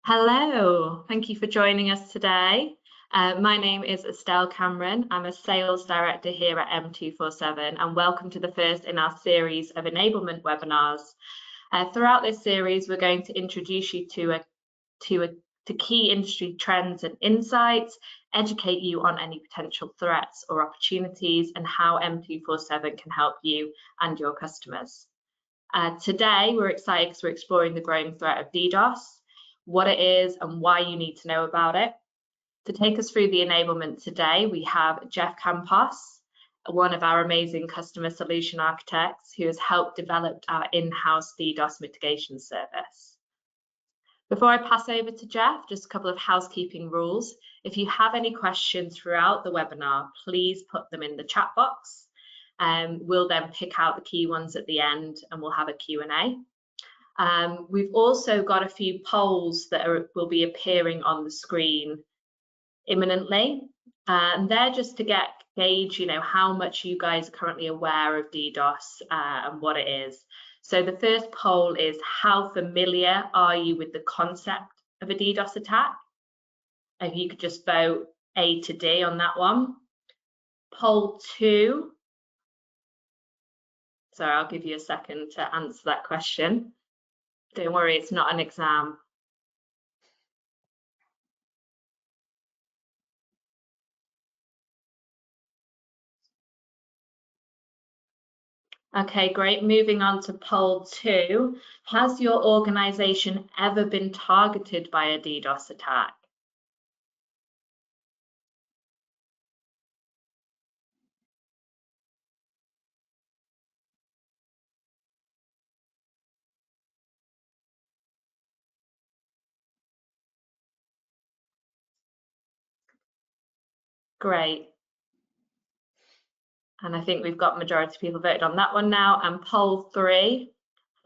Hello, thank you for joining us today. My name is Estelle Cameron. I'm a sales director here at M247 and welcome to the first in our series of enablement webinars. Throughout this series, we're going to introduce you to key industry trends and insights, educate you on any potential threats or opportunities and how M247 can help you and your customers. Today, we're excited because we're exploring the growing threat of DDoS, what it is and why you need to know about it. To take us through the enablement today, we have Jeff Campos, one of our amazing customer solution architects who has helped develop our in-house DDoS mitigation service. Before I pass over to Jeff, just a couple of housekeeping rules. If you have any questions throughout the webinar, please put them in the chat box. We'll then pick out the key ones at the end and we'll have a Q&A. We've also got a few polls that will be appearing on the screen imminently, and they're just to gauge, how much you guys are currently aware of DDoS and what it is. So the first poll is, how familiar are you with the concept of a DDoS attack? If you could just vote A to D on that one. Poll 2. Sorry, I'll give you a second to answer that question. Don't worry, it's not an exam. Okay, great. Moving on to poll 2. Has your organization ever been targeted by a DDoS attack? Great. And I think we've got majority of people voted on that one now. And poll 3,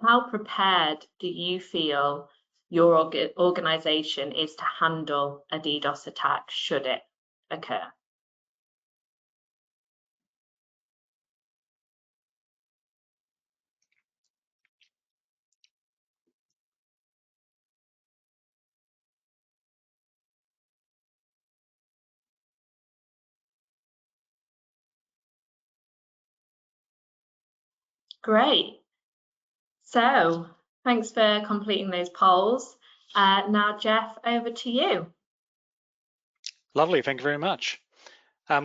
how prepared do you feel your organization is to handle a DDoS attack should it occur? Great. So thanks for completing those polls. Now, Jeff, over to you. Lovely, thank you very much.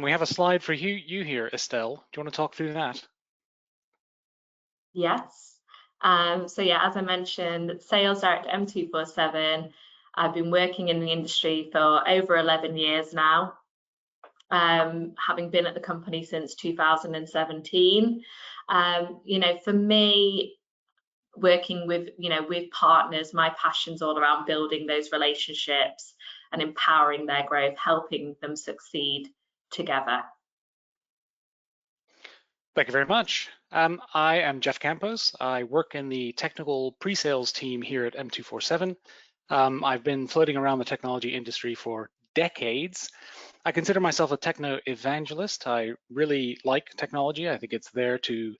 We have a slide for you here, Estelle. Do you want to talk through that? Yes. So yeah, as I mentioned, sales director M247. I've been working in the industry for over 11 years now, having been at the company since 2017. For me, working with partners, my passion's all around building those relationships and empowering their growth, helping them succeed together. Thank you very much. I am Jeff Campos. I work in the technical pre-sales team here at M247. I've been floating around the technology industry for decades. I consider myself a techno evangelist. I really like technology. I think it's there to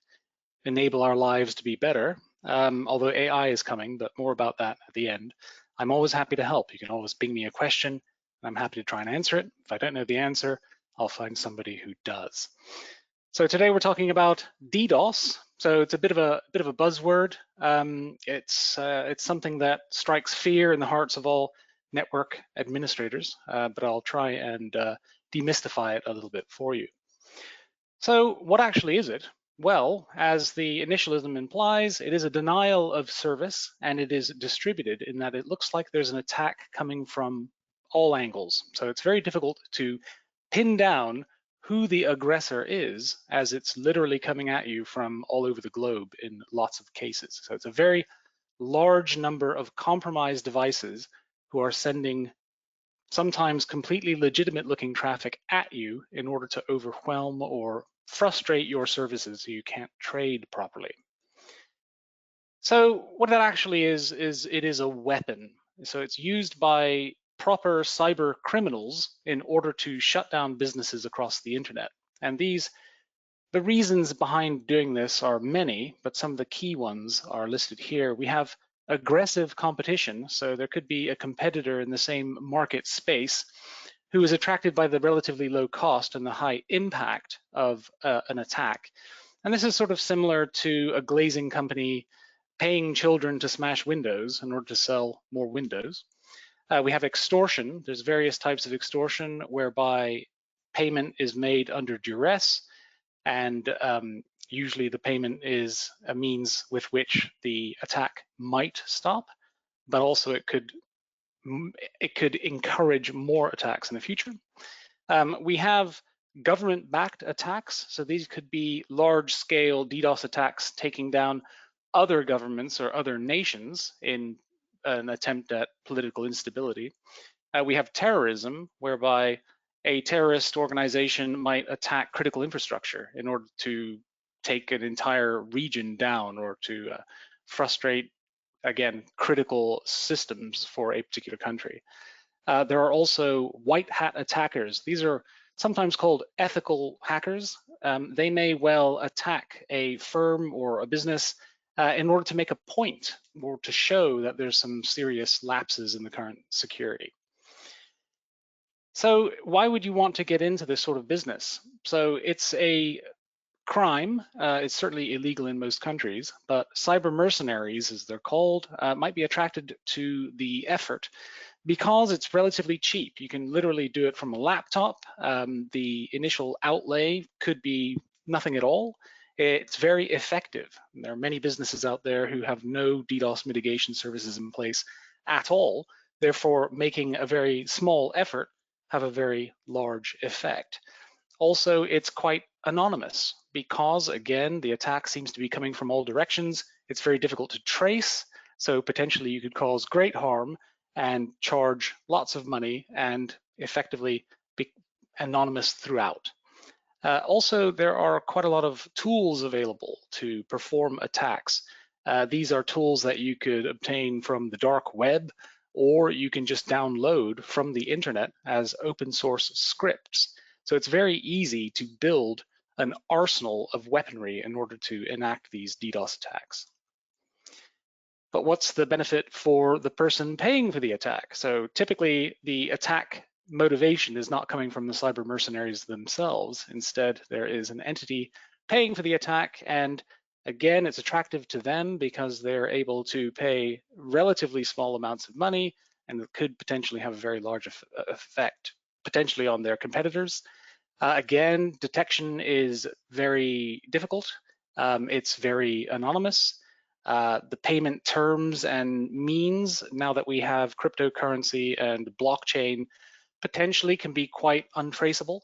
enable our lives to be better, although AI is coming, but more about that at the end. I'm always happy to help. You can always ping me a question, and I'm happy to try and answer it. If I don't know the answer, I'll find somebody who does. So today we're talking about DDoS. So it's a bit of a buzzword. It's something that strikes fear in the hearts of all network administrators, but I'll try and demystify it a little bit for you. So what actually is it? Well, as the initialism implies, it is a denial of service, and it is distributed in that it looks like there's an attack coming from all angles. So it's very difficult to pin down who the aggressor is, as it's literally coming at you from all over the globe in lots of cases. So it's a very large number of compromised devices who are sending sometimes completely legitimate looking traffic at you in order to overwhelm or frustrate your services so you can't trade properly. So what that actually is it is a weapon. So it's used by proper cyber criminals in order to shut down businesses across the internet. And the reasons behind doing this are many, but some of the key ones are listed here. We have aggressive competition. So there could be a competitor in the same market space who is attracted by the relatively low cost and the high impact of an attack. And this is sort of similar to a glazing company paying children to smash windows in order to sell more windows. We have extortion. There's various types of extortion whereby payment is made under duress, and usually the payment is a means with which the attack might stop, but also it could encourage more attacks in the future. We have government-backed attacks. So these could be large-scale DDoS attacks taking down other governments or other nations in an attempt at political instability. We have terrorism, whereby a terrorist organization might attack critical infrastructure in order to take an entire region down or to frustrate, again, critical systems for a particular country. There are also white hat attackers. These are sometimes called ethical hackers. They may well attack a firm or a business in order to make a point or to show that there's some serious lapses in the current security. So why would you want to get into this sort of business? So it's a crime. It's certainly illegal in most countries, but cyber mercenaries, as they're called, might be attracted to the effort because it's relatively cheap. You can literally do it from a laptop. The initial outlay could be nothing at all. It's very effective. There are many businesses out there who have no DDoS mitigation services in place at all. Therefore, making a very small effort have a very large effect. Also, it's quite anonymous because, again, the attack seems to be coming from all directions. It's very difficult to trace, so potentially you could cause great harm and charge lots of money and effectively be anonymous throughout. Also, there are quite a lot of tools available to perform attacks. These are tools that you could obtain from the dark web, or you can just download from the internet as open source scripts. So it's very easy to build an arsenal of weaponry in order to enact these DDoS attacks. But what's the benefit for the person paying for the attack? So typically the attack motivation is not coming from the cyber mercenaries themselves. Instead, there is an entity paying for the attack, and again, it's attractive to them because they're able to pay relatively small amounts of money, and it could potentially have a very large effect, potentially on their competitors. Again, detection is very difficult. It's very anonymous. The payment terms and means, now that we have cryptocurrency and blockchain, potentially can be quite untraceable,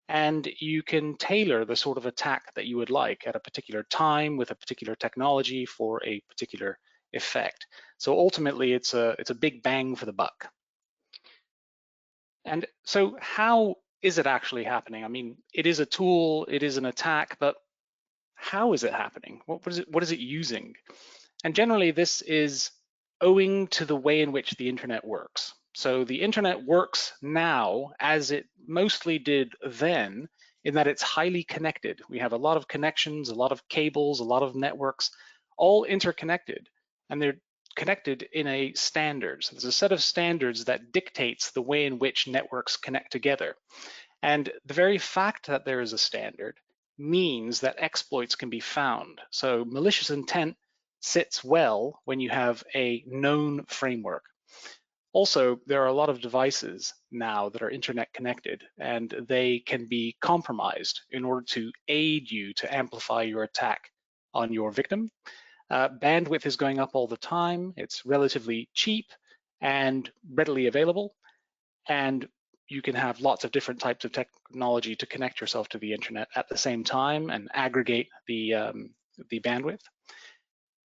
and you can tailor the sort of attack that you would like at a particular time with a particular technology for a particular effect. So ultimately, it's a big bang for the buck. And so how is it actually happening? I mean, it is a tool, it is an attack, but how is it happening? What is it using? And generally, this is owing to the way in which the internet works. So the internet works now as it mostly did then, in that it's highly connected. We have a lot of connections, a lot of cables, a lot of networks, all interconnected, and they're connected in a standard. So there's a set of standards that dictates the way in which networks connect together. And the very fact that there is a standard means that exploits can be found. So malicious intent sits well when you have a known framework. Also, there are a lot of devices now that are internet connected, and they can be compromised in order to aid you to amplify your attack on your victim. Bandwidth is going up all the time. It's relatively cheap and readily available, and you can have lots of different types of technology to connect yourself to the internet at the same time and aggregate the bandwidth.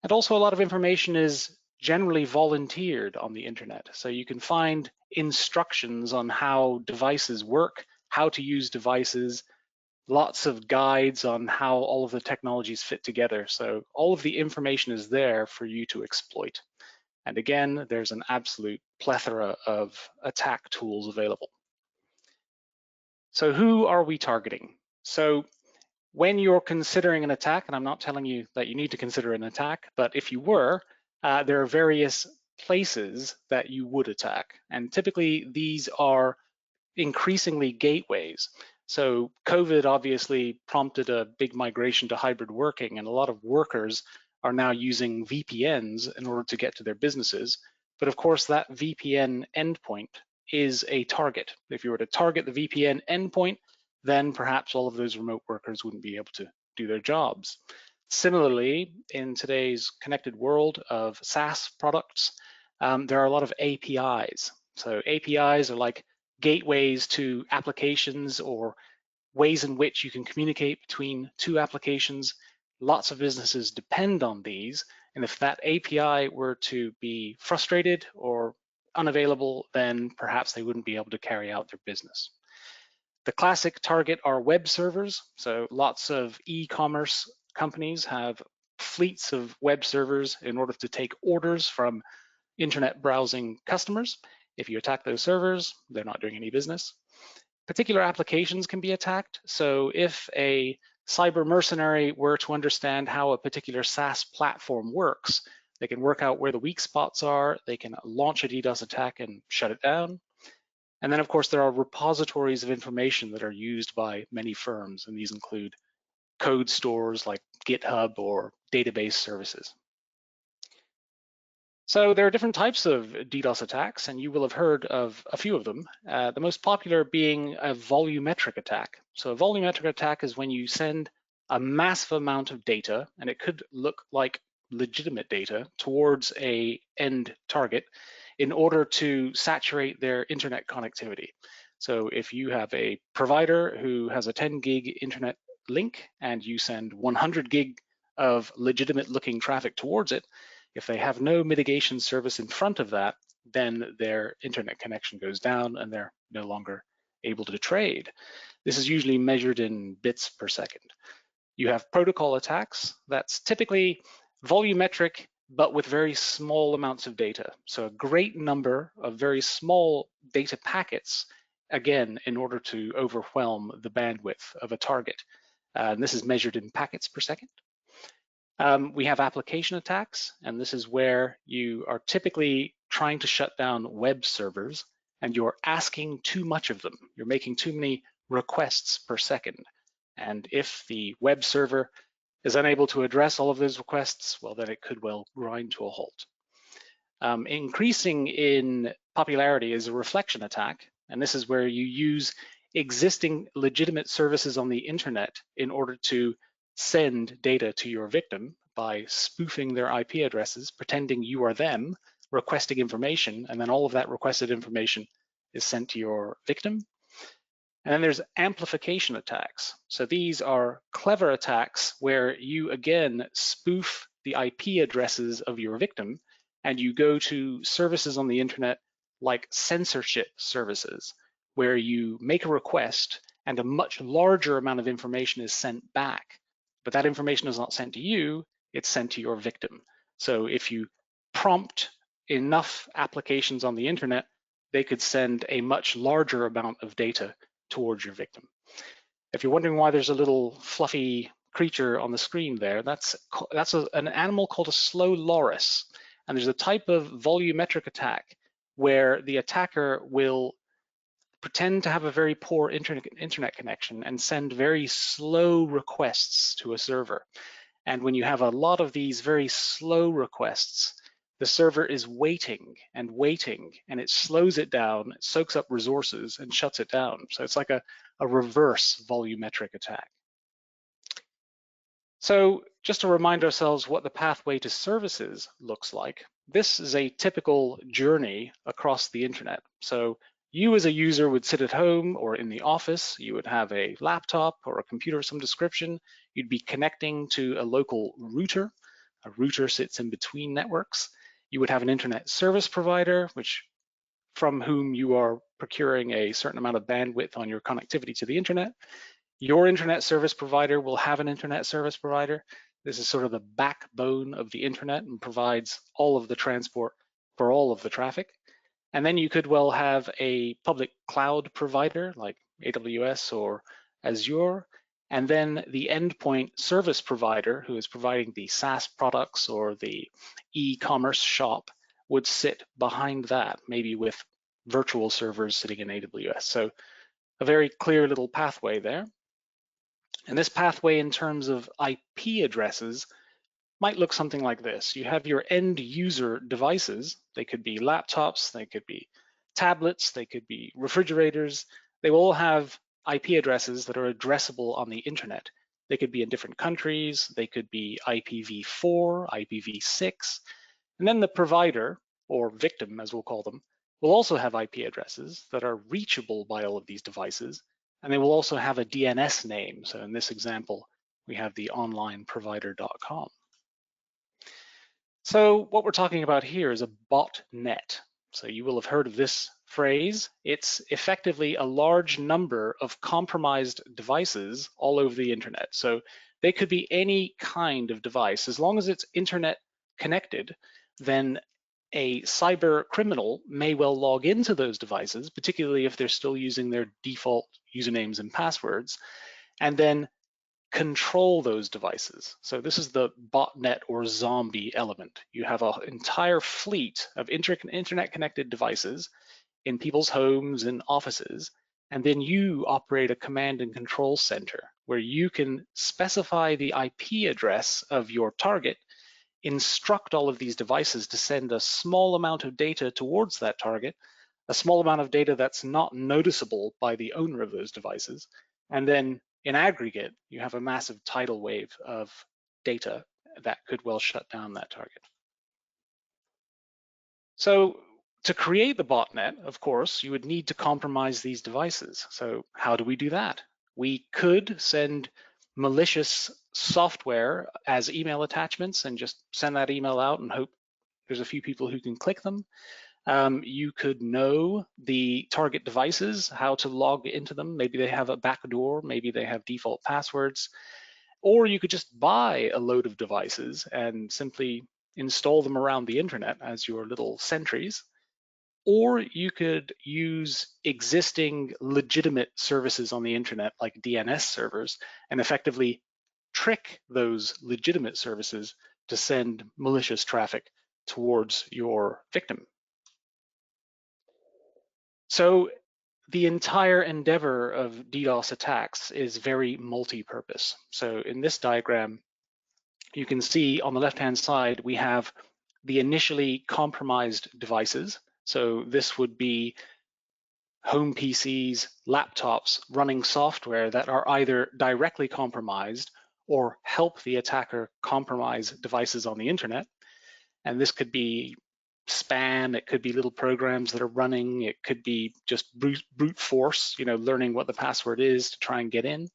And also, a lot of information is generally volunteered on the internet. So you can find instructions on how devices work, how to use devices, lots of guides on how all of the technologies fit together. So all of the information is there for you to exploit. And again, there's an absolute plethora of attack tools available. So who are we targeting? So when you're considering an attack, and I'm not telling you that you need to consider an attack, but if you were, there are various places that you would attack. And typically these are increasingly gateways. So COVID obviously prompted a big migration to hybrid working, and a lot of workers are now using VPNs in order to get to their businesses. But of course, that VPN endpoint is a target. If you were to target the VPN endpoint, then perhaps all of those remote workers wouldn't be able to do their jobs. Similarly, in today's connected world of SaaS products, there are a lot of APIs. So APIs are like gateways to applications or ways in which you can communicate between two applications. Lots of businesses depend on these, and if that API were to be frustrated or unavailable, then perhaps they wouldn't be able to carry out their business. The classic target are web servers. So lots of e-commerce companies have fleets of web servers in order to take orders from internet browsing customers. If you attack those servers, they're not doing any business. Particular applications can be attacked. So if a cyber mercenary were to understand how a particular SaaS platform works, they can work out where the weak spots are, they can launch a DDoS attack and shut it down. And then of course there are repositories of information that are used by many firms, and these include code stores like GitHub or database services. So there are different types of DDoS attacks, and you will have heard of a few of them. The most popular being a volumetric attack. So a volumetric attack is when you send a massive amount of data, and it could look like legitimate data, towards a end target in order to saturate their internet connectivity. So if you have a provider who has a 10 gig internet link and you send 100 gig of legitimate looking traffic towards it, if they have no mitigation service in front of that, then their internet connection goes down and they're no longer able to trade. This is usually measured in bits per second. You have protocol attacks. That's typically volumetric, but with very small amounts of data. So a great number of very small data packets, again, in order to overwhelm the bandwidth of a target. And this is measured in packets per second. We have application attacks, and this is where you are typically trying to shut down web servers and you're asking too much of them. You're making too many requests per second. And if the web server is unable to address all of those requests, well, then it could well grind to a halt. Increasing in popularity is a reflection attack, and this is where you use existing legitimate services on the internet in order to send data to your victim by spoofing their IP addresses, pretending you are them, requesting information, and then all of that requested information is sent to your victim. And then there's amplification attacks. So these are clever attacks where you again spoof the IP addresses of your victim, and you go to services on the internet like censorship services, where you make a request and a much larger amount of information is sent back. But that information is not sent to you, it's sent to your victim. So if you prompt enough applications on the internet, they could send a much larger amount of data towards your victim. If you're wondering why there's a little fluffy creature on the screen there, that's an animal called a slow loris. And there's a type of volumetric attack where the attacker will pretend to have a very poor internet connection and send very slow requests to a server. And when you have a lot of these very slow requests, the server is waiting and waiting, and it slows it down, it soaks up resources and shuts it down. So it's like a reverse volumetric attack. So just to remind ourselves what the pathway to services looks like, this is a typical journey across the internet. So you as a user would sit at home or in the office, you would have a laptop or a computer of some description, you'd be connecting to a local router. A router sits in between networks. You would have an internet service provider, from whom you are procuring a certain amount of bandwidth on your connectivity to the internet. Your internet service provider will have an internet service provider. This is sort of the backbone of the internet and provides all of the transport for all of the traffic. And then you could well have a public cloud provider like AWS or Azure, and then the endpoint service provider who is providing the SaaS products or the e-commerce shop would sit behind that, maybe with virtual servers sitting in AWS. So a very clear little pathway there. And this pathway in terms of IP addresses might look something like this. You have your end user devices. They could be laptops, they could be tablets, they could be refrigerators. They will all have IP addresses that are addressable on the internet. They could be in different countries, they could be IPv4, IPv6, and then the provider, or victim as we'll call them, will also have IP addresses that are reachable by all of these devices, and they will also have a DNS name. So in this example, we have the onlineprovider.com. So what we're talking about here is a botnet. So you will have heard of this phrase. It's effectively a large number of compromised devices all over the internet. So they could be any kind of device. As long as it's internet connected, then a cyber criminal may well log into those devices, particularly if they're still using their default usernames and passwords, and then control those devices. So this is the botnet or zombie element. You have an entire fleet of internet connected devices in people's homes and offices, and then you operate a command and control center where you can specify the IP address of your target, instruct all of these devices to send a small amount of data towards that target, a small amount of data that's not noticeable by the owner of those devices, and then in aggregate, you have a massive tidal wave of data that could well shut down that target. So to create the botnet, of course, you would need to compromise these devices. So how do we do that? We could send malicious software as email attachments and just send that email out and hope there's a few people who can click them. You could know the target devices, how to log into them. Maybe they have a backdoor, maybe they have default passwords, or you could just buy a load of devices and simply install them around the internet as your little sentries. Or you could use existing legitimate services on the internet like DNS servers and effectively trick those legitimate services to send malicious traffic towards your victim. So the entire endeavor of DDoS attacks is very multi-purpose. So in this diagram, you can see on the left-hand side, we have the initially compromised devices. So this would be home PCs, laptops running software that are either directly compromised or help the attacker compromise devices on the internet. And this could be spam, it could be little programs that are running, it could be just brute force, learning what the password is to try and get in.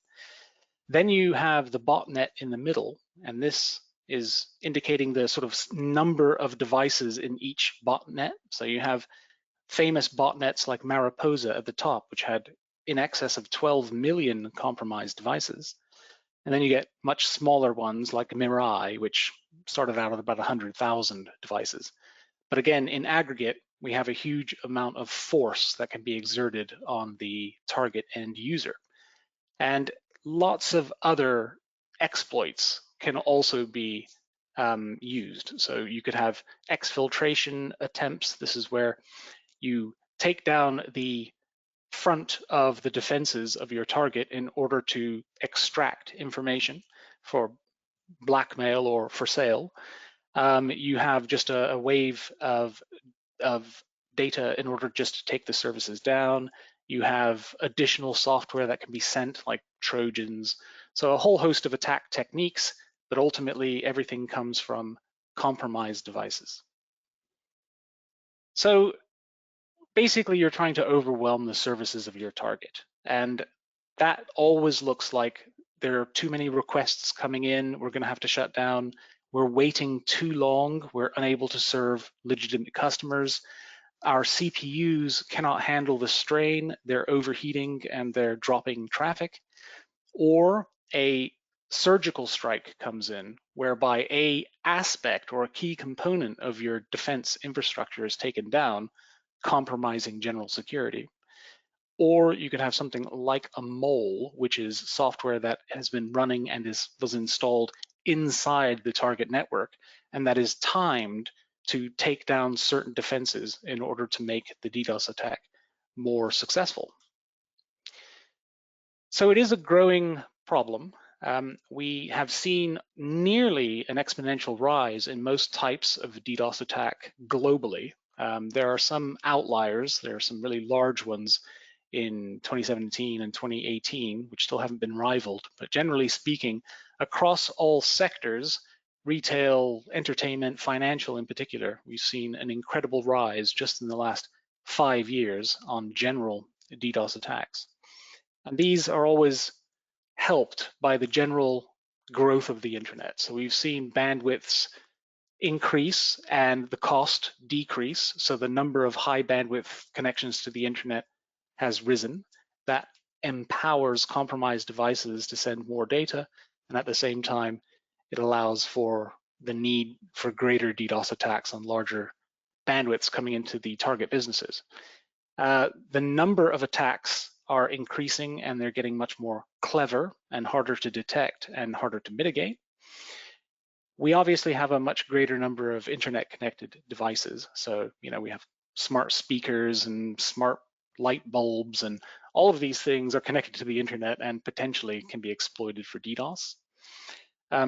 Then you have the botnet in the middle, and this is indicating the sort of number of devices in each botnet. So you have famous botnets like Mariposa at the top, which had in excess of 12 million compromised devices. And then you get much smaller ones like Mirai, which started out at about 100,000 devices. But again, in aggregate, we have a huge amount of force that can be exerted on the target end user. And lots of other exploits can also be used. So you could have exfiltration attempts. This is where you take down the front of the defenses of your target in order to extract information for blackmail or for sale. You have just a wave of data in order just to take the services down. You have additional software that can be sent, like Trojans. So a whole host of attack techniques, but ultimately everything comes from compromised devices. So basically you're trying to overwhelm the services of your target. And that always looks like there are too many requests coming in, we're gonna have to shut down, we're waiting too long, we're unable to serve legitimate customers, our CPUs cannot handle the strain, they're overheating and they're dropping traffic, or a surgical strike comes in whereby a aspect or a key component of your defense infrastructure is taken down, compromising general security. Or you could have something like a mole, which is software that has been running and was installed inside the target network, and that is timed to take down certain defenses in order to make the DDoS attack more successful. So it is a growing problem. We have seen nearly an exponential rise in most types of DDoS attack globally. There are some outliers. There are some really large ones in 2017 and 2018, which still haven't been rivaled. But generally speaking, across all sectors, retail, entertainment, financial in particular, we've seen an incredible rise just in the last 5 years on general DDoS attacks. And these are always helped by the general growth of the internet. So we've seen bandwidths increase and the cost decrease. So the number of high bandwidth connections to the internet has risen. That empowers compromised devices to send more data, and at the same time, it allows for the need for greater DDoS attacks on larger bandwidths coming into the target businesses. The number of attacks are increasing, and they're getting much more clever and harder to detect and harder to mitigate. We obviously have a much greater number of internet connected devices. So, we have smart speakers and smart light bulbs, and all of these things are connected to the internet and potentially can be exploited for DDoS.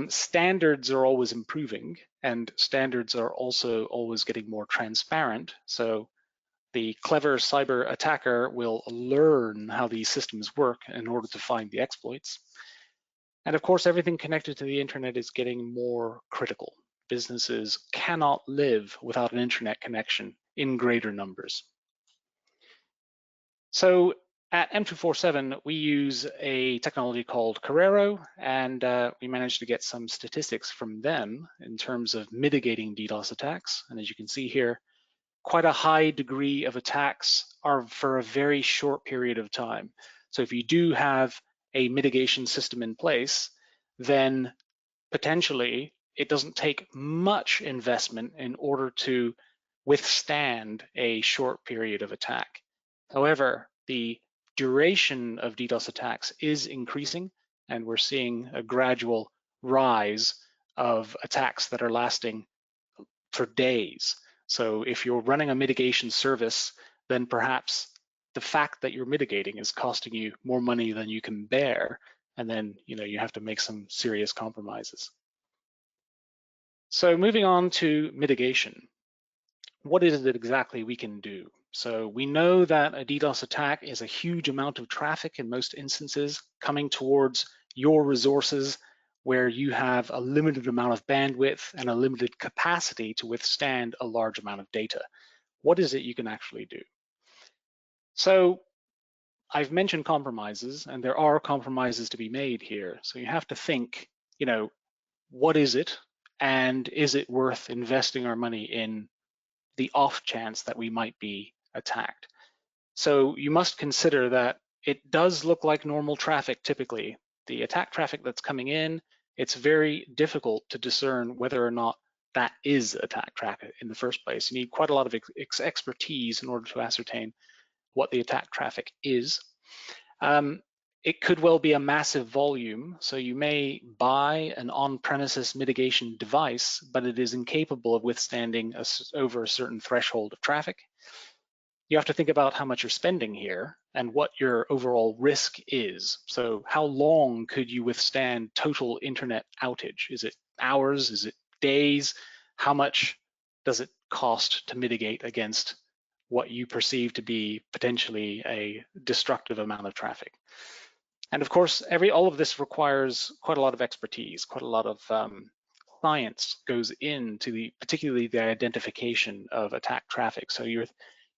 Standards are always improving, and standards are also always getting more transparent. So the clever cyber attacker will learn how these systems work in order to find the exploits. And of course, everything connected to the internet is getting more critical. Businesses cannot live without an internet connection in greater numbers. So at M247, we use a technology called Carrero, and we managed to get some statistics from them in terms of mitigating DDoS attacks. And as you can see here, quite a high degree of attacks are for a very short period of time. So if you do have a mitigation system in place, then potentially it doesn't take much investment in order to withstand a short period of attack. However, the duration of DDoS attacks is increasing, and we're seeing a gradual rise of attacks that are lasting for days. So if you're running a mitigation service, then perhaps the fact that you're mitigating is costing you more money than you can bear, and then you have to make some serious compromises. So moving on to mitigation, what is it exactly we can do? So we know that a DDoS attack is a huge amount of traffic in most instances coming towards your resources where you have a limited amount of bandwidth and a limited capacity to withstand a large amount of data. What is it you can actually do? So I've mentioned compromises, and there are compromises to be made here. So you have to think, what is it, and is it worth investing our money in the off chance that we might be attacked? So you must consider that it does look like normal traffic typically. The attack traffic that's coming in, it's very difficult to discern whether or not that is attack traffic in the first place. You need quite a lot of expertise in order to ascertain what the attack traffic is. It could well be a massive volume, so you may buy an on-premises mitigation device, but it is incapable of withstanding over a certain threshold of traffic. You have to think about how much you're spending here and what your overall risk is. So how long could you withstand total internet outage? Is it hours? Is it days? How much does it cost to mitigate against what you perceive to be potentially a destructive amount of traffic? And of course, all of this requires quite a lot of expertise, quite a lot of science goes into particularly the identification of attack traffic. So you're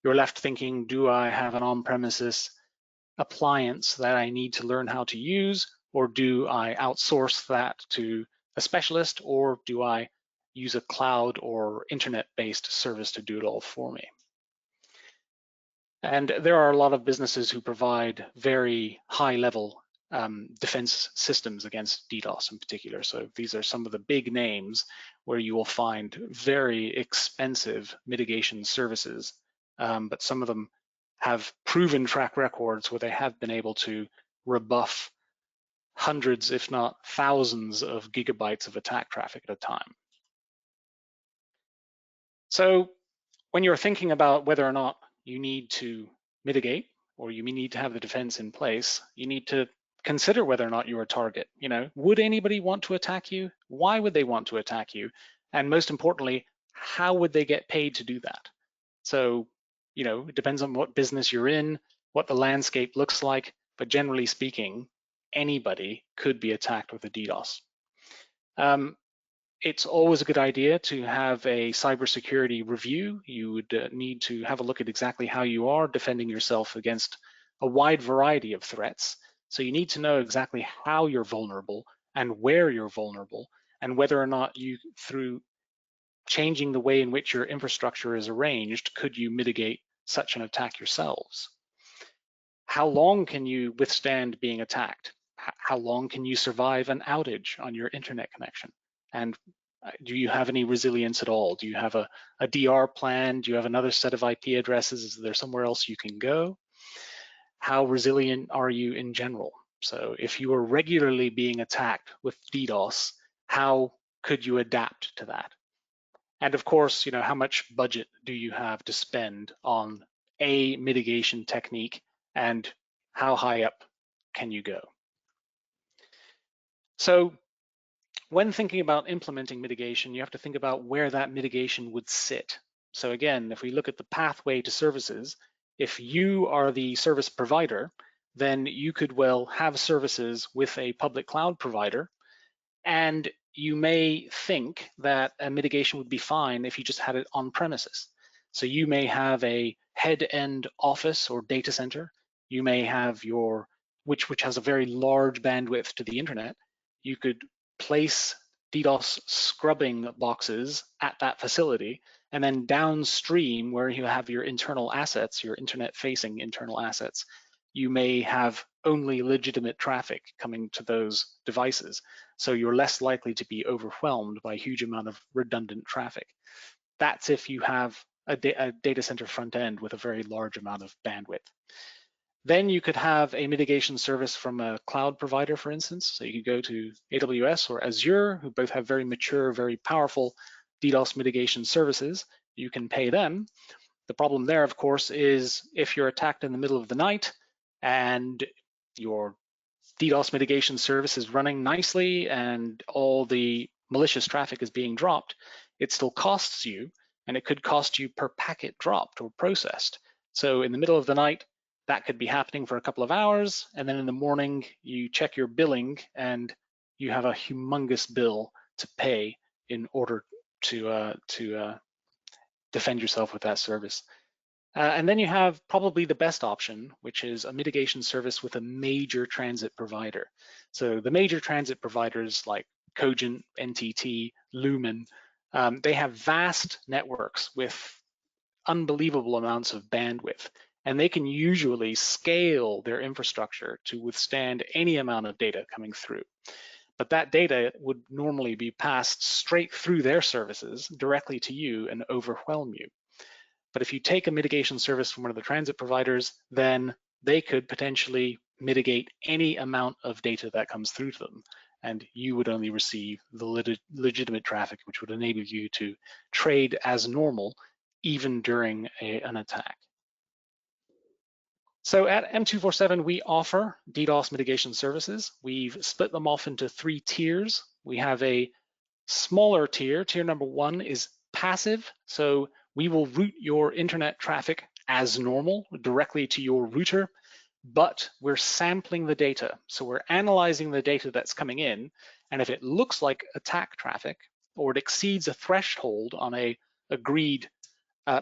left thinking, do I have an on-premises appliance that I need to learn how to use, or do I outsource that to a specialist, or do I use a cloud or internet-based service to do it all for me? And there are a lot of businesses who provide very high-level defense systems against DDoS in particular. So these are some of the big names where you will find very expensive mitigation services, but some of them have proven track records where they have been able to rebuff hundreds, if not thousands of gigabytes of attack traffic at a time. So when you're thinking about whether or not you need to mitigate or you need to have the defense in place, you need to consider whether or not you're a target. You know, would anybody want to attack you? Why would they want to attack you? And most importantly, how would they get paid to do that? So, you know, it depends on what business you're in, what the landscape looks like, but generally speaking, anybody could be attacked with a DDoS. It's always a good idea to have a cybersecurity review. You would need to have a look at exactly how you are defending yourself against a wide variety of threats. So you need to know exactly how you're vulnerable and where you're vulnerable, and whether or not you, through changing the way in which your infrastructure is arranged, could you mitigate such an attack yourselves? How long can you withstand being attacked? How long can you survive an outage on your internet connection? And do you have any resilience at all? Do you have a DR plan? Do you have another set of IP addresses? Is there somewhere else you can go? How resilient are you in general? So if you are regularly being attacked with DDoS, how could you adapt to that? And of course, you know, how much budget do you have to spend on a mitigation technique, and how high up can you go? So when thinking about implementing mitigation, you have to think about where that mitigation would sit. So again, if we look at the pathway to services, if you are the service provider, then you could well have services with a public cloud provider, and you may think that a mitigation would be fine if you just had it on premises. So you may have a head-end office or data center. You may have your, which has a very large bandwidth to the internet. You could place DDoS scrubbing boxes at that facility, and then downstream where you have your internal assets, your internet-facing internal assets, you may have only legitimate traffic coming to those devices. So you're less likely to be overwhelmed by a huge amount of redundant traffic. That's if you have a data center front end with a very large amount of bandwidth. Then you could have a mitigation service from a cloud provider, for instance. So you could go to AWS or Azure, who both have very mature, very powerful DDoS mitigation services. You can pay them. The problem there, of course, is if you're attacked in the middle of the night and your DDoS mitigation service is running nicely and all the malicious traffic is being dropped, it still costs you, and it could cost you per packet dropped or processed. So in the middle of the night, that could be happening for a couple of hours, and then in the morning, you check your billing and you have a humongous bill to pay in order to defend yourself with that service. And then you have probably the best option, which is a mitigation service with a major transit provider. So the major transit providers like Cogent, NTT, Lumen, they have vast networks with unbelievable amounts of bandwidth, and they can usually scale their infrastructure to withstand any amount of data coming through. But that data would normally be passed straight through their services directly to you and overwhelm you. But if you take a mitigation service from one of the transit providers, then they could potentially mitigate any amount of data that comes through to them, and you would only receive the legitimate traffic, which would enable you to trade as normal, even during an attack. So at M247, we offer DDoS mitigation services. We've split them off into 3 tiers. We have a smaller tier. Tier number 1 is passive. So we will route your internet traffic as normal directly to your router, but we're sampling the data. So we're analyzing the data that's coming in, and if it looks like attack traffic or it exceeds a threshold on a agreed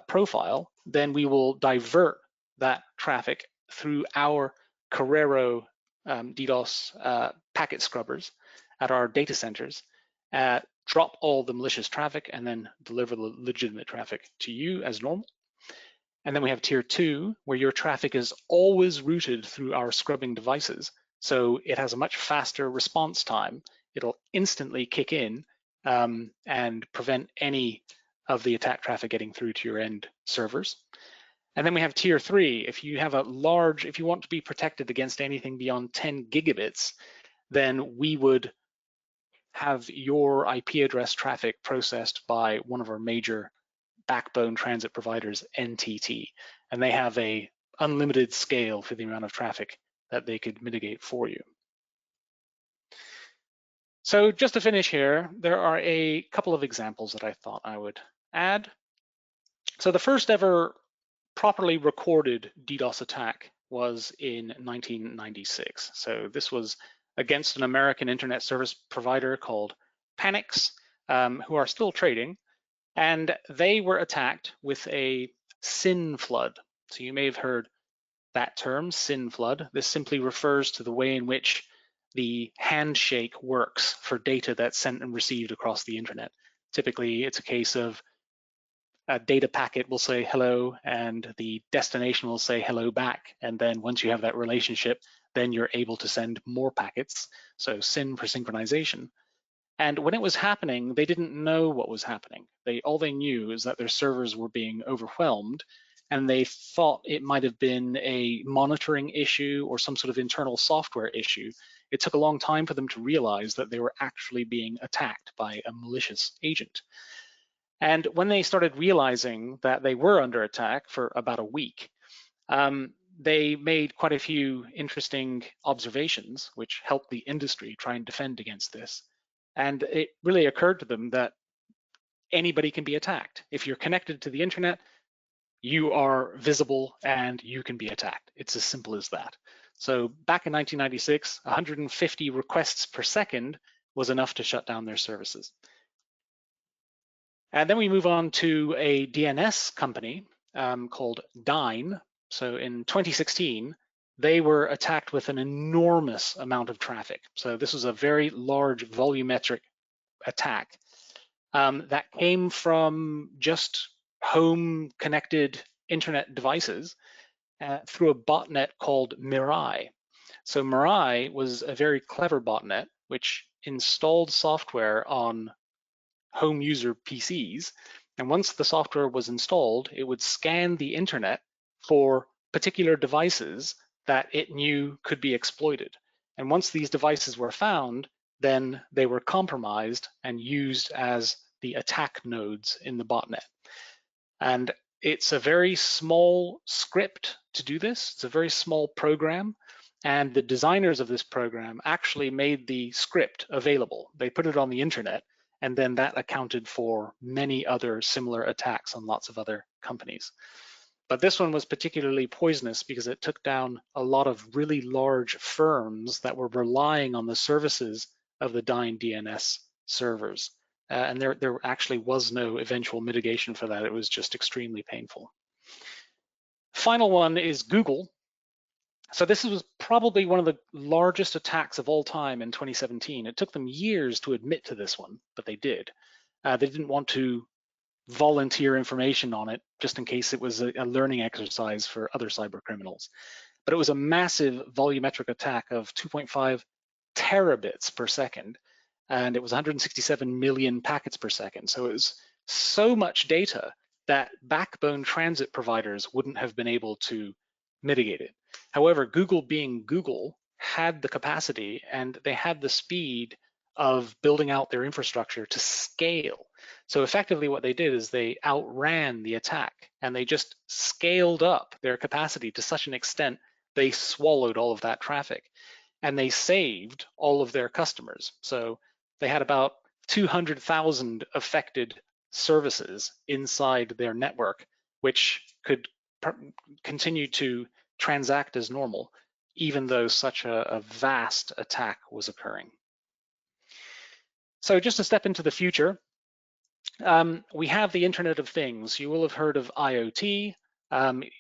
profile, then we will divert that traffic through our Carrero DDoS packet scrubbers at our data centers, drop all the malicious traffic, and then deliver the legitimate traffic to you as normal. And then we have tier 2, where your traffic is always routed through our scrubbing devices. So it has a much faster response time. It'll instantly kick in and prevent any of the attack traffic getting through to your end servers. And then we have tier 3. If you have if you want to be protected against anything beyond 10 gigabits, then we would have your IP address traffic processed by one of our major backbone transit providers, NTT, and they have a unlimited scale for the amount of traffic that they could mitigate for you. So just to finish here, there are a couple of examples that I thought I would add. So the first ever properly recorded DDoS attack was in 1996. So this was against an American internet service provider called Panix, who are still trading, and they were attacked with a SYN flood. So you may have heard that term, SYN flood. This simply refers to the way in which the handshake works for data that's sent and received across the internet. Typically, it's a case of a data packet will say hello and the destination will say hello back. And then once you have that relationship, then you're able to send more packets. So SYN for synchronization. And when it was happening, they didn't know what was happening. All they knew is that their servers were being overwhelmed, and they thought it might have been a monitoring issue or some sort of internal software issue. It took a long time for them to realize that they were actually being attacked by a malicious agent. And when they started realizing that they were under attack for about a week, they made quite a few interesting observations, which helped the industry try and defend against this. And it really occurred to them that anybody can be attacked. If you're connected to the internet, you are visible and you can be attacked. It's as simple as that. So back in 1996, 150 requests per second was enough to shut down their services. And then we move on to a DNS company called Dyn. So in 2016, they were attacked with an enormous amount of traffic. So this was a very large volumetric attack that came from just home connected internet devices through a botnet called Mirai. So Mirai was a very clever botnet which installed software on home user PCs. And once the software was installed, it would scan the internet for particular devices that it knew could be exploited. And once these devices were found, then they were compromised and used as the attack nodes in the botnet. And it's a very small script to do this. It's a very small program. And the designers of this program actually made the script available. They put it on the internet, and then that accounted for many other similar attacks on lots of other companies. But this one was particularly poisonous because it took down a lot of really large firms that were relying on the services of the Dyn DNS servers. And there actually was no eventual mitigation for that. It was just extremely painful. Final one is Google. So this was probably one of the largest attacks of all time in 2017. It took them years to admit to this one, but they did. They didn't want to volunteer information on it just in case it was a learning exercise for other cyber criminals. But it was a massive volumetric attack of 2.5 terabits per second, and it was 167 million packets per second. So it was so much data that backbone transit providers wouldn't have been able to mitigate it. However, Google being Google had the capacity and they had the speed of building out their infrastructure to scale. So effectively what they did is they outran the attack and they just scaled up their capacity to such an extent they swallowed all of that traffic and they saved all of their customers. So they had about 200,000 affected services inside their network, which could continue to transact as normal, even though such a vast attack was occurring. So just to step into the future, we have the Internet of Things. You will have heard of IoT.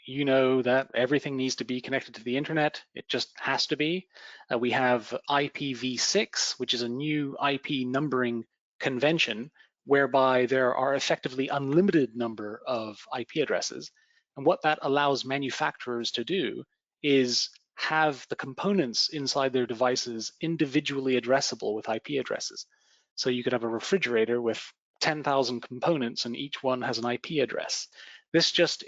You know that everything needs to be connected to the internet. It just has to be. We have IPv6, which is a new IP numbering convention whereby there are effectively unlimited number of IP addresses. And what that allows manufacturers to do is have the components inside their devices individually addressable with IP addresses. So you could have a refrigerator with 10,000 components and each one has an IP address. This just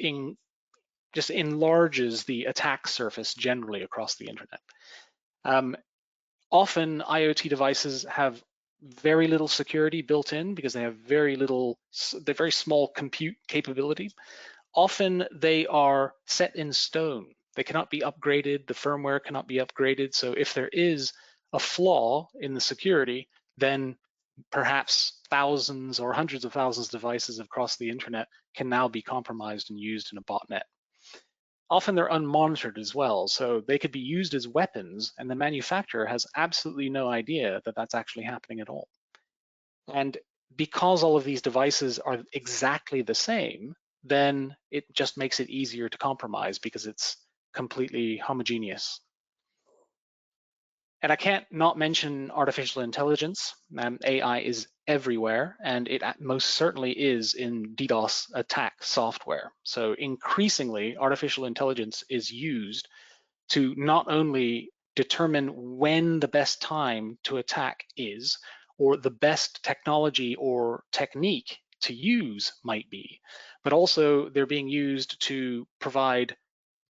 enlarges the attack surface generally across the internet. Often IoT devices have very little security built in because they have they're very small compute capability. Often they are set in stone. They cannot be upgraded. The firmware cannot be upgraded. So if there is a flaw in the security, then perhaps thousands or hundreds of thousands of devices across the internet can now be compromised and used in a botnet. Often they're unmonitored as well, so they could be used as weapons, and the manufacturer has absolutely no idea that that's actually happening at all. And because all of these devices are exactly the same, then it just makes it easier to compromise because it's completely homogeneous. And I can't not mention artificial intelligence. AI is everywhere, and it most certainly is in DDoS attack software. So increasingly, artificial intelligence is used to not only determine when the best time to attack is, or the best technology or technique to use might be, but also they're being used to provide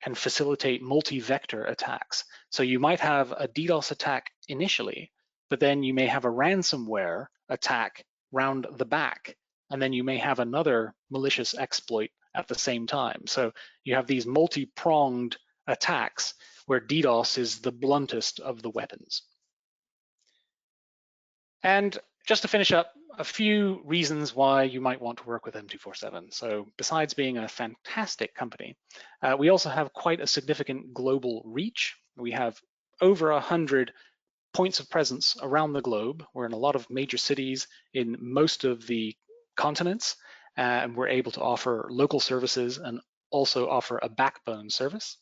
and facilitate multi-vector attacks. So you might have a DDoS attack initially, but then you may have a ransomware attack round the back, and then you may have another malicious exploit at the same time. So you have these multi-pronged attacks where DDoS is the bluntest of the weapons. And just to finish up, a few reasons why you might want to work with M247. So besides being a fantastic company, we also have quite a significant global reach. We have over 100 points of presence around the globe. We're in a lot of major cities in most of the continents, and we're able to offer local services and also offer a backbone service.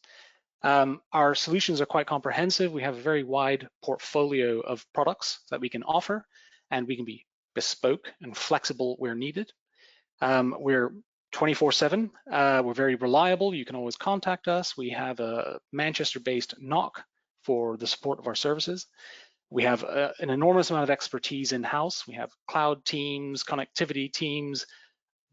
Our solutions are quite comprehensive. We have a very wide portfolio of products that we can offer, and we can be bespoke and flexible where needed. We're 24/7. We're very reliable. You can always contact us. We have a Manchester-based NOC for the support of our services. We have an enormous amount of expertise in-house. We have cloud teams, connectivity teams,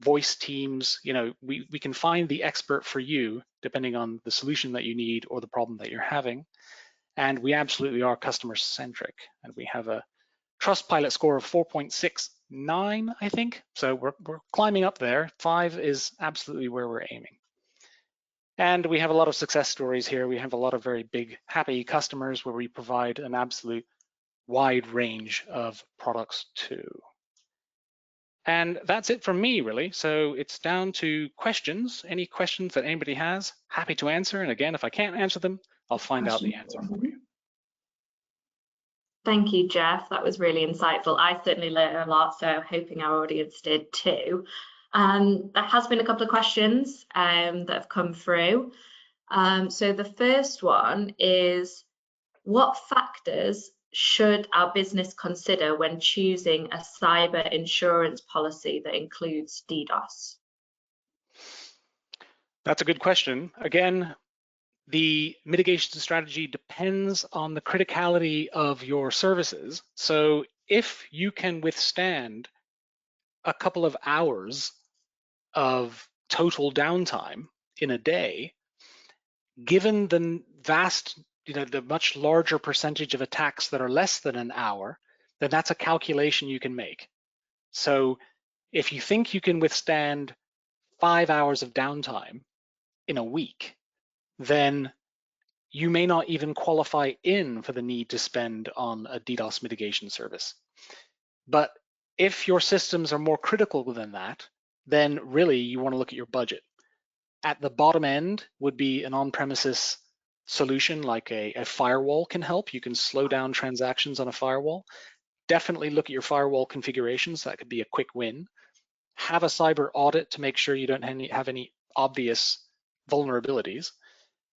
voice teams. We can find the expert for you depending on the solution that you need or the problem that you're having. And we absolutely are customer-centric, and we have a Trustpilot score of 4.69, I think. So we're climbing up there. 5 is absolutely where we're aiming. And we have a lot of success stories here. We have a lot of very big, happy customers where we provide an absolute wide range of products too. And that's it from me, really. So it's down to questions. Any questions that anybody has, happy to answer. And again, if I can't answer them, I'll find out the answer for you. Thank you, Jeff. That was really insightful. I certainly learned a lot, so hoping our audience did too. There has been a couple of questions that have come through. So the first one is, what factors should our business consider when choosing a cyber insurance policy that includes DDoS? That's a good question. Again, the mitigation strategy depends on the criticality of your services. So if you can withstand a couple of hours of total downtime in a day, given the vast, the much larger percentage of attacks that are less than an hour, then that's a calculation you can make. So if you think you can withstand 5 hours of downtime in a week, then you may not even qualify in for the need to spend on a DDoS mitigation service. But if your systems are more critical than that, then really you want to look at your budget. At the bottom end would be an on-premises solution like a firewall can help. You can slow down transactions on a firewall. Definitely look at your firewall configurations. That could be a quick win. Have a cyber audit to make sure you don't have any obvious vulnerabilities.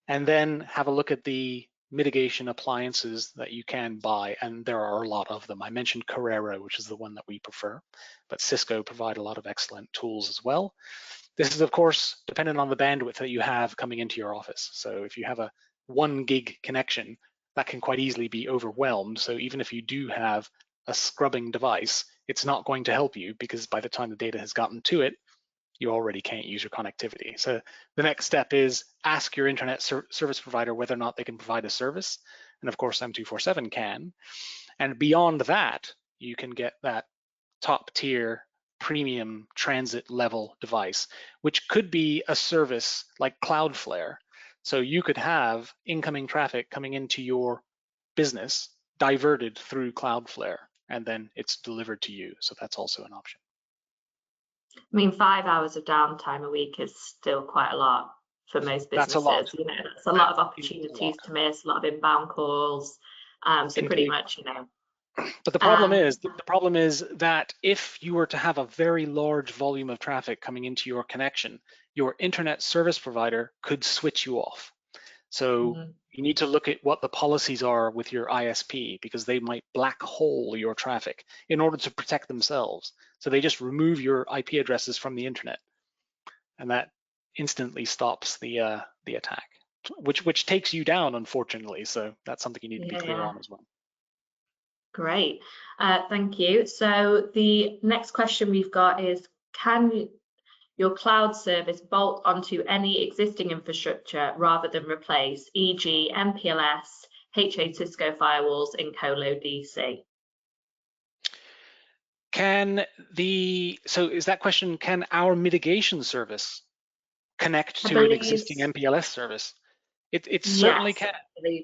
And then have a look at the mitigation appliances that you can buy, and there are a lot of them. I mentioned Carrera, which is the one that we prefer, but Cisco provide a lot of excellent tools as well. This is, of course, dependent on the bandwidth that you have coming into your office. So if you have a 1 gig connection, that can quite easily be overwhelmed. So even if you do have a scrubbing device, it's not going to help you because by the time the data has gotten to it, you already can't use your connectivity. So the next step is ask your internet service provider whether or not they can provide a service. and of course M247 can. And beyond that, you can get that top tier premium transit level device, which could be a service like Cloudflare. So you could have incoming traffic coming into your business diverted through Cloudflare, and then it's delivered to you. So that's also an option. I mean, 5 hours of downtime a week is still quite a lot for most That's a lot. businesses. You know, that's a lot of opportunities to miss, a lot of inbound calls. So pretty much, you know. But the problem is that if you were to have a very large volume of traffic coming into your connection, your internet service provider could switch you off. So you need to look at what the policies are with your ISP, because they might black hole your traffic in order to protect themselves. So they just remove your IP addresses from the internet, and that instantly stops the attack, which takes you down, unfortunately. So that's something you need to be clear on as well. Great, thank you. So the next question we've got is, can your cloud service bolt onto any existing infrastructure rather than replace, e.g. MPLS, HA Cisco firewalls in Colo DC? So is that question, can our mitigation service connect to an existing MPLS service? It certainly can.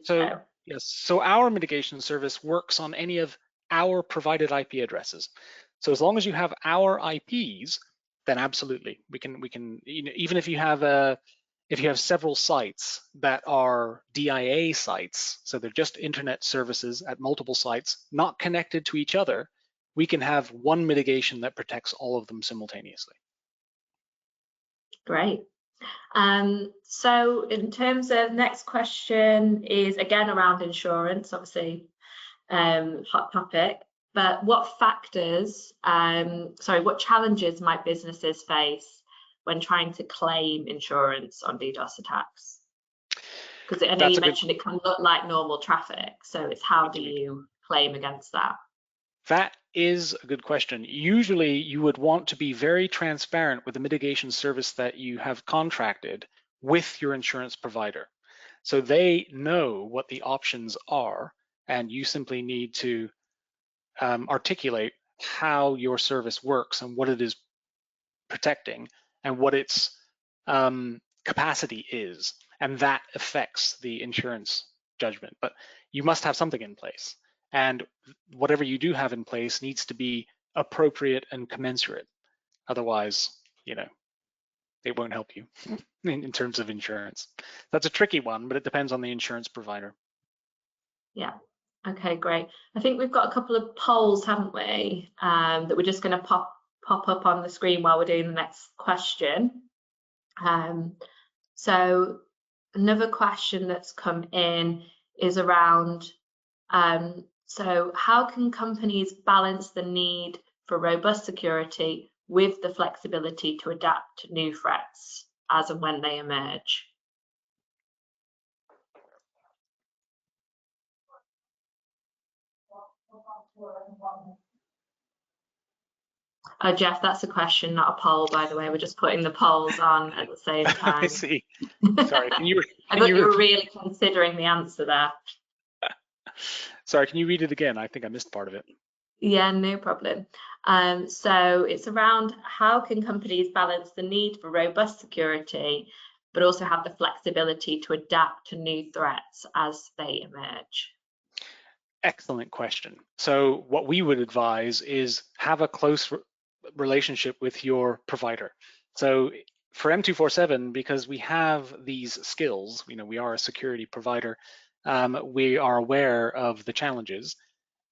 So yes, so our mitigation service works on any of our provided IP addresses. So as long as you have our IPs, then absolutely we can you know, even if you have several sites that are DIA sites, so they're just internet services at multiple sites not connected to each other, we can have one mitigation that protects all of them simultaneously. Great. So in terms of next question is again around insurance, obviously hot topic, but what challenges might businesses face when trying to claim insurance on DDoS attacks? Because I know you mentioned it can look like normal traffic, so it's how do you claim against that? That is a good question. Usually you would want to be very transparent with the mitigation service that you have contracted with your insurance provider. So they know what the options are, and you simply need to articulate how your service works and what it is protecting and what its capacity is. And that affects the insurance judgment. But you must have something in place. And whatever you do have in place needs to be appropriate and commensurate. Otherwise, you know, it won't help you in terms of insurance. That's a tricky one, but it depends on the insurance provider. Yeah. Okay, great. I think we've got a couple of polls, haven't we, that we're just going to pop up on the screen while we're doing the next question. So another question that's come in is around, so how can companies balance the need for robust security with the flexibility to adapt to new threats as and when they emerge? Oh, Jeff, that's a question, not a poll, by the way. We're just putting the polls on at the same time. I see. Sorry, I thought you were really considering the answer there. Sorry, can you read it again? I think I missed part of it. Yeah, no problem. So it's around how can companies balance the need for robust security, but also have the flexibility to adapt to new threats as they emerge? Excellent question. So what we would advise is have a close relationship with your provider. So for M247, because we have these skills, you know, we are a security provider, we are aware of the challenges.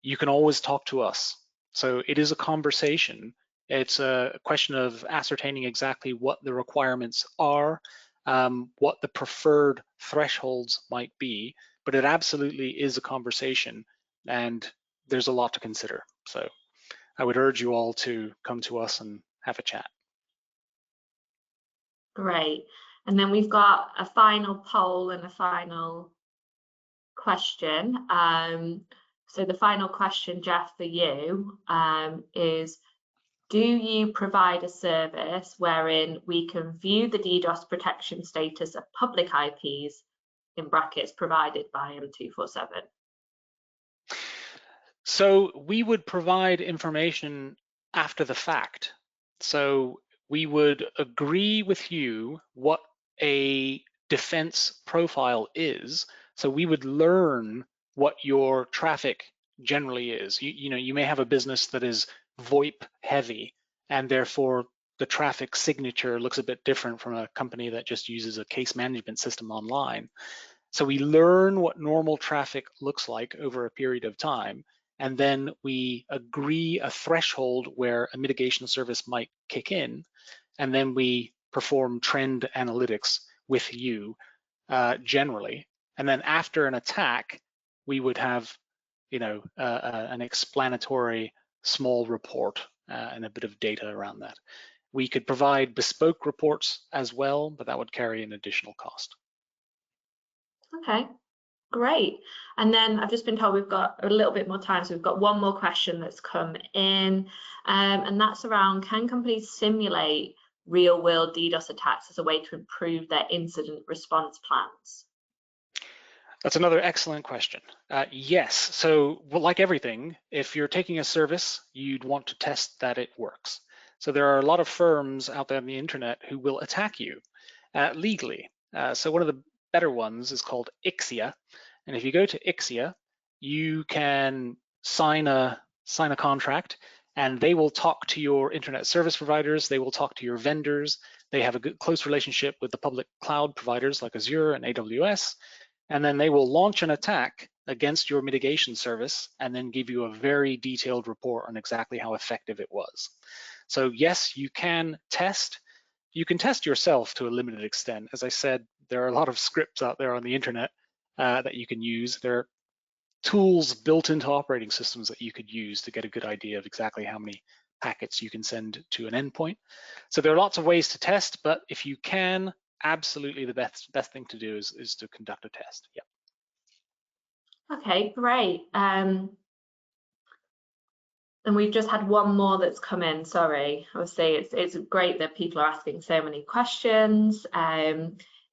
You can always talk to us. So it is a conversation. It's a question of ascertaining exactly what the requirements are, what the preferred thresholds might be, but it absolutely is a conversation, and there's a lot to consider. So I would urge you all to come to us and have a chat. Great. And then we've got a final poll and a final question. So the final question, Jeff, for you is, do you provide a service wherein we can view the DDoS protection status of public IPs, in brackets, provided by M247? So we would provide information after the fact. So we would agree with you what a defense profile is. So we would learn what your traffic generally is. You may have a business that is VoIP heavy, and therefore the traffic signature looks a bit different from a company that just uses a case management system online. So we learn what normal traffic looks like over a period of time, and then we agree a threshold where a mitigation service might kick in, and then we perform trend analytics with you generally. And then after an attack, we would have, an explanatory small report and a bit of data around that. We could provide bespoke reports as well, but that would carry an additional cost. Okay, great. And then I've just been told we've got a little bit more time, so we've got one more question that's come in, and that's around, can companies simulate real-world DDoS attacks as a way to improve their incident response plans? That's another excellent question. Yes, so like everything, if you're taking a service, you'd want to test that it works. So there are a lot of firms out there on the internet who will attack you legally. So one of the better ones is called Ixia. And if you go to Ixia, you can sign a contract, and they will talk to your internet service providers, they will talk to your vendors, they have a good close relationship with the public cloud providers like Azure and AWS, and then they will launch an attack against your mitigation service and then give you a very detailed report on exactly how effective it was. So yes, you can test. You can test yourself to a limited extent. As I said, there are a lot of scripts out there on the internet that you can use. There are tools built into operating systems that you could use to get a good idea of exactly how many packets you can send to an endpoint. So there are lots of ways to test, but if you can, absolutely the best thing to do is to conduct a test. Yeah. Okay, great. And we've just had one more that's come in, sorry. Obviously, it's great that people are asking so many questions.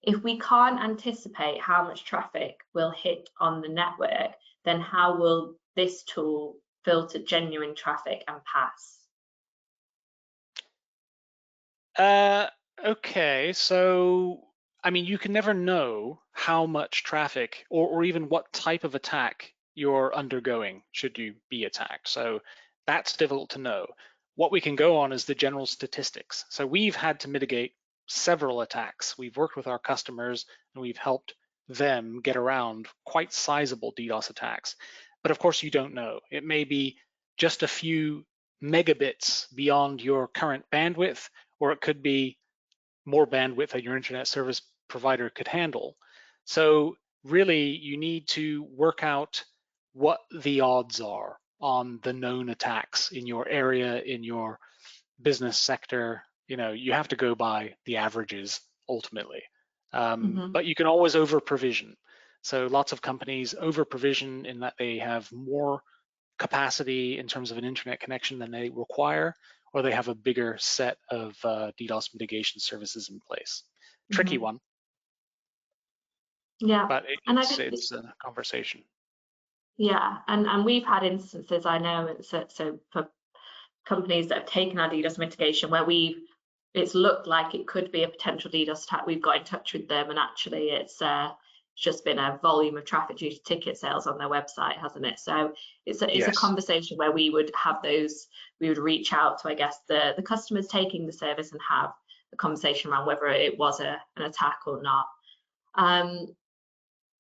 If we can't anticipate how much traffic will hit on the network, then how will this tool filter genuine traffic and pass? Okay, so I mean, you can never know how much traffic or even what type of attack you're undergoing should you be attacked. So that's difficult to know. What we can go on is the general statistics. So we've had to mitigate several attacks. We've worked with our customers and we've helped them get around quite sizable DDoS attacks. But of course, you don't know. It may be just a few megabits beyond your current bandwidth, or it could be more bandwidth than your internet service provider could handle. So really, you need to work out what the odds are on the known attacks in your area, in your business sector. You have to go by the averages ultimately. But you can always over provision. So lots of companies over provision in that they have more capacity in terms of an internet connection than they require, or they have a bigger set of DDoS mitigation services in place. Tricky one. Yeah, But and it's a conversation. Yeah, and we've had instances, I know, so for companies that have taken our DDoS mitigation where it's looked like it could be a potential DDoS attack, we've got in touch with them, and actually it's just been a volume of traffic due to ticket sales on their website, hasn't it? So it's a conversation where we would reach out to, I guess, the customers taking the service and have a conversation around whether it was an attack or not.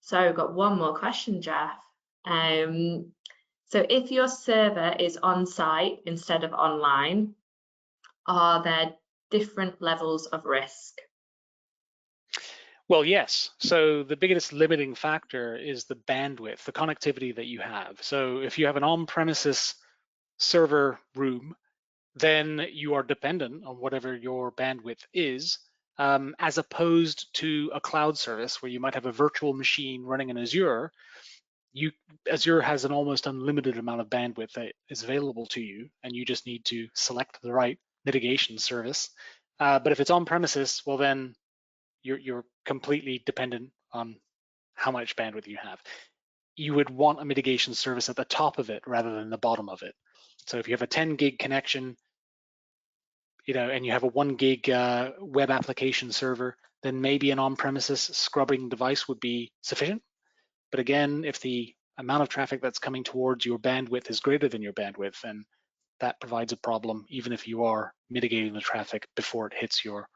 So I've got one more question, Jeff. So if your server is on site instead of online, are there different levels of risk? Well, yes. So the biggest limiting factor is the bandwidth, the connectivity that you have. So if you have an on-premises server room, then you are dependent on whatever your bandwidth is, as opposed to a cloud service where you might have a virtual machine running in Azure. Azure has an almost unlimited amount of bandwidth that is available to you, and you just need to select the right mitigation service. But if it's on premises, well, then you're completely dependent on how much bandwidth you have. you would want a mitigation service at the top of it rather than the bottom of it. So if you have a 10 gig connection, and you have a 1 gig web application server, then maybe an on-premises scrubbing device would be sufficient. But again, if the amount of traffic that's coming towards your bandwidth is greater than your bandwidth, then that provides a problem, even if you are mitigating the traffic before it hits your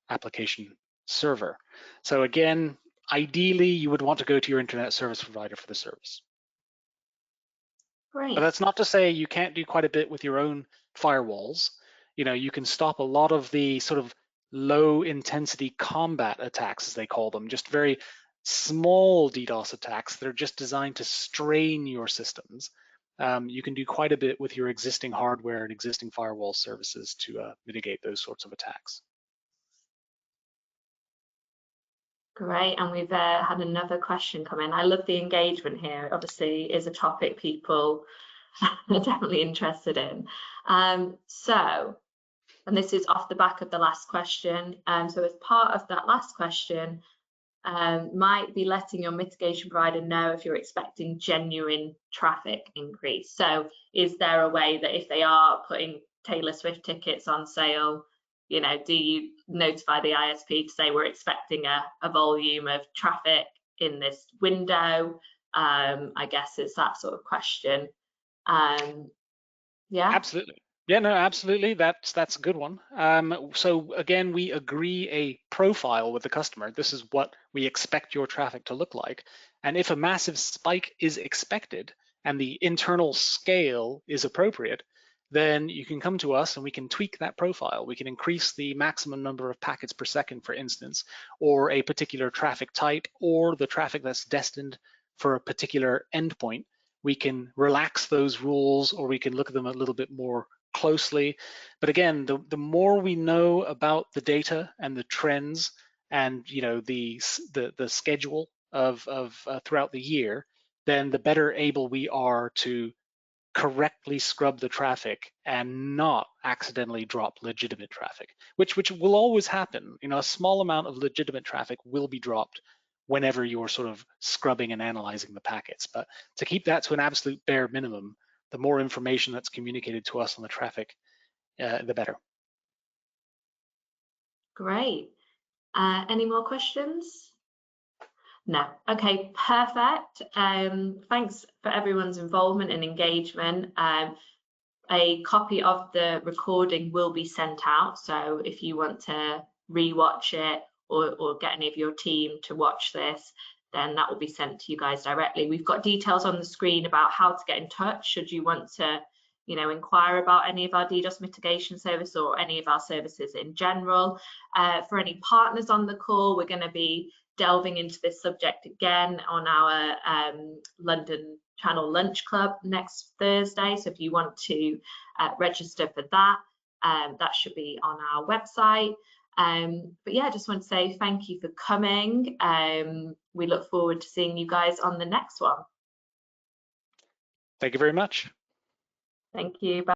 application server. So again, ideally, you would want to go to your internet service provider for the service. Great. But that's not to say you can't do quite a bit with your own firewalls. You can stop a lot of the sort of low intensity combat attacks, as they call them, just very small DDoS attacks that are just designed to strain your systems. You can do quite a bit with your existing hardware and existing firewall services to mitigate those sorts of attacks. Great, and we've had another question come in. I love the engagement here. Obviously, is a topic people are definitely interested in. And this is off the back of the last question. So as part of that last question, might be letting your mitigation provider know if you're expecting genuine traffic increase. So is there a way that if they are putting Taylor Swift tickets on sale, do you notify the ISP to say we're expecting a volume of traffic in this window? I guess it's that sort of question. Yeah. Absolutely. Yeah, no, absolutely. That's a good one. So again, we agree a profile with the customer. This is what we expect your traffic to look like. And if a massive spike is expected and the internal scale is appropriate, then you can come to us and we can tweak that profile. We can increase the maximum number of packets per second, for instance, or a particular traffic type, or the traffic that's destined for a particular endpoint. We can relax those rules, or we can look at them a little bit more closely. But again, the more we know about the data and the trends and the schedule of throughout the year, then the better able we are to correctly scrub the traffic and not accidentally drop legitimate traffic, which will always happen. A small amount of legitimate traffic will be dropped whenever you're sort of scrubbing and analyzing the packets. But to keep that to an absolute bare minimum, the more information that's communicated to us on the traffic, the better. Great. Any more questions? No. Okay, perfect. Thanks for everyone's involvement and engagement. A copy of the recording will be sent out. So if you want to rewatch it or get any of your team to watch this, then that will be sent to you guys directly. We've got details on the screen about how to get in touch should you want to inquire about any of our DDoS mitigation service or any of our services in general. For any partners on the call, we're going to be delving into this subject again on our London Channel Lunch Club next Thursday. So if you want to register for that, that should be on our website. But yeah, I just want to say thank you for coming. We look forward to seeing you guys on the next one. Thank you very much. Thank you. Bye.